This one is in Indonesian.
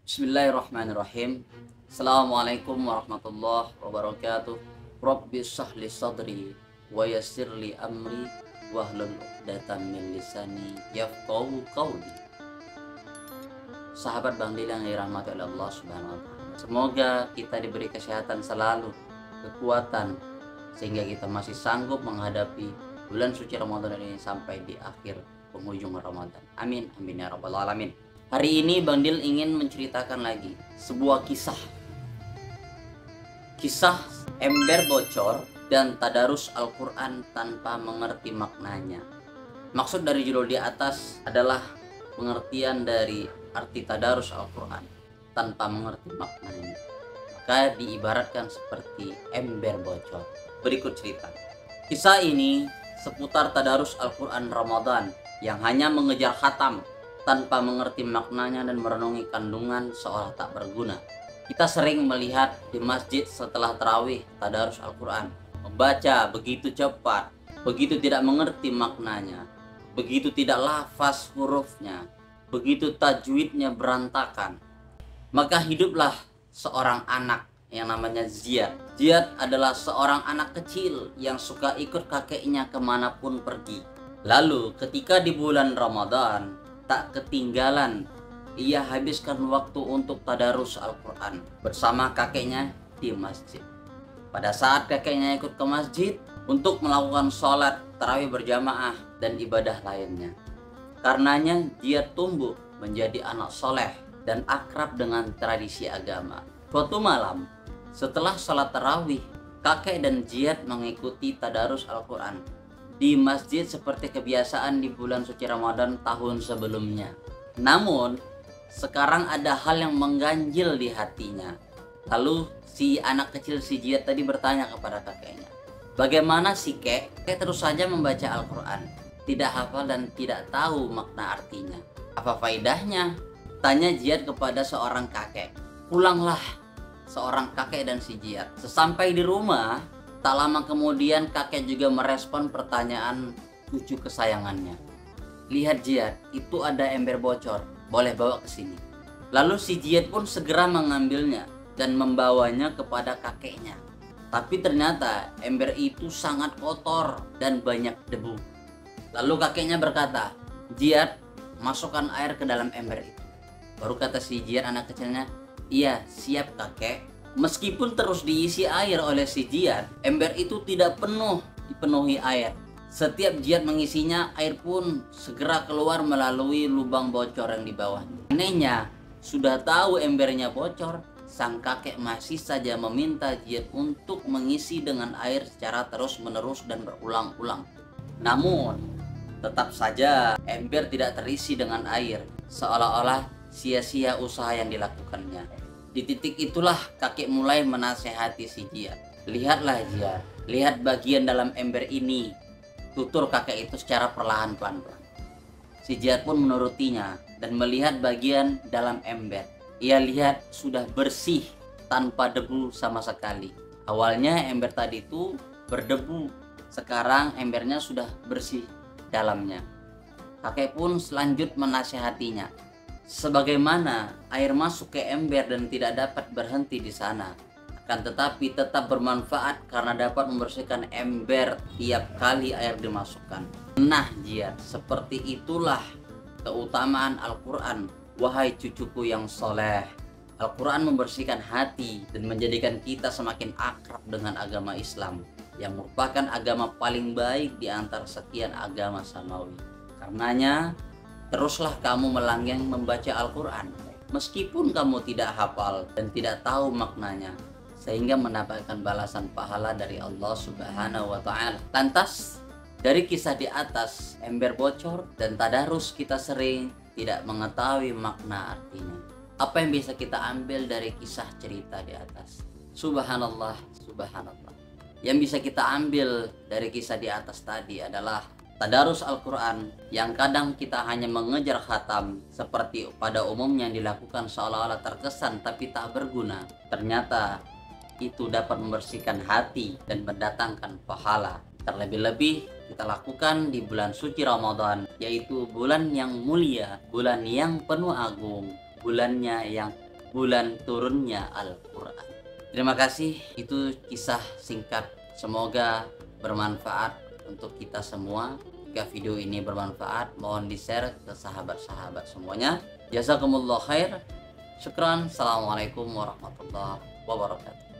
Bismillahirrahmanirrahim. Assalamualaikum warahmatullahi wabarakatuh. Rabbi shrahli sadri wa yassirli amri wahlul 'uqdatam min lisani yafqahu qawli. Sahabat Bang Dil yang dirahmati oleh Allah Subhanahu wa taala. Semoga kita diberi kesehatan selalu, kekuatan sehingga kita masih sanggup menghadapi bulan suci Ramadan ini sampai di akhir penghujung Ramadan. Amin amin ya rabbal alamin. Hari ini Bang Dil ingin menceritakan lagi sebuah kisah ember bocor dan tadarus Al-Quran tanpa mengerti maknanya. Maksud dari judul di atas adalah pengertian dari arti tadarus Al-Quran tanpa mengerti maknanya. Maka diibaratkan seperti ember bocor. Berikut cerita. Kisah ini seputar tadarus Al-Quran Ramadan yang hanya mengejar khatam tanpa mengerti maknanya dan merenungi kandungan seolah tak berguna. Kita sering melihat di masjid setelah tarawih tadarus Al-Quran, membaca begitu cepat, begitu tidak mengerti maknanya, begitu tidak lafaz hurufnya, begitu tajwidnya berantakan. Maka hiduplah seorang anak yang namanya Ziyad. Ziyad adalah seorang anak kecil yang suka ikut kakeknya kemanapun pergi. Lalu ketika di bulan Ramadan, tak ketinggalan ia habiskan waktu untuk tadarus Al-Quran bersama kakeknya di masjid. Pada saat kakeknya ikut ke masjid untuk melakukan sholat tarawih berjamaah dan ibadah lainnya, karenanya dia tumbuh menjadi anak soleh dan akrab dengan tradisi agama. Suatu malam setelah sholat tarawih, kakek dan Ziyad mengikuti tadarus Al-Quran di masjid seperti kebiasaan di bulan suci Ramadan tahun sebelumnya. Namun, sekarang ada hal yang mengganjil di hatinya. Lalu si anak kecil si Ziyad tadi bertanya kepada kakeknya, "Bagaimana sih kek? Kek terus saja membaca Al-Quran, tidak hafal dan tidak tahu makna artinya. Apa faedahnya?" Tanya Ziyad kepada seorang kakek. Pulanglah seorang kakek dan si Ziyad. Sesampai di rumah, tak lama kemudian kakek juga merespon pertanyaan cucu kesayangannya. "Lihat Ziyad, itu ada ember bocor, boleh bawa ke sini." Lalu si Ziyad pun segera mengambilnya dan membawanya kepada kakeknya. Tapi ternyata ember itu sangat kotor dan banyak debu. Lalu kakeknya berkata, "Ziyad, masukkan air ke dalam ember itu." Baru kata si Ziyad anak kecilnya, "Iya, siap kakek." Meskipun terus diisi air oleh si Ziyad, ember itu tidak dipenuhi air. Setiap Ziyad mengisinya, air pun segera keluar melalui lubang bocor yang di bawahnya. Anehnya, sudah tahu embernya bocor, sang kakek masih saja meminta Ziyad untuk mengisi dengan air secara terus-menerus dan berulang-ulang. Namun, tetap saja ember tidak terisi dengan air, seolah-olah sia-sia usaha yang dilakukannya. Di titik itulah kakek mulai menasehati si Ziyad. "Lihatlah Ziyad, lihat bagian dalam ember ini," tutur kakek itu secara perlahan pelan-pelan. Si Ziyad pun menurutinya dan melihat bagian dalam ember. Ia lihat sudah bersih tanpa debu sama sekali. Awalnya ember tadi itu berdebu, sekarang embernya sudah bersih dalamnya. Kakek pun selanjut menasehatinya, sebagaimana air masuk ke ember dan tidak dapat berhenti di sana, akan tetapi tetap bermanfaat karena dapat membersihkan ember tiap kali air dimasukkan. Nah Ziyad, seperti itulah keutamaan Al-Quran, wahai cucuku yang soleh. Al-Quran membersihkan hati dan menjadikan kita semakin akrab dengan agama Islam, yang merupakan agama paling baik di antara sekian agama samawi. Karenanya, teruslah kamu melanggeng membaca Al-Quran, meskipun kamu tidak hafal dan tidak tahu maknanya, sehingga mendapatkan balasan pahala dari Allah Subhanahu wa Ta'ala. Lantas, dari kisah di atas, ember bocor dan tadarus, kita sering tidak mengetahui makna artinya. Apa yang bisa kita ambil dari kisah cerita di atas? Subhanallah, subhanallah. Yang bisa kita ambil dari kisah di atas tadi adalah tadarus Al-Quran yang kadang kita hanya mengejar khatam seperti pada umumnya yang dilakukan seolah-olah terkesan tapi tak berguna. Ternyata itu dapat membersihkan hati dan mendatangkan pahala. Terlebih-lebih kita lakukan di bulan suci Ramadan, yaitu bulan yang mulia, bulan yang penuh agung, bulannya yang bulan turunnya Al-Quran. Terima kasih, itu kisah singkat. Semoga bermanfaat untuk kita semua. Jika video ini bermanfaat, mohon di-share ke sahabat-sahabat semuanya. Jazakumullah khair. Syukran. Assalamualaikum warahmatullahi wabarakatuh.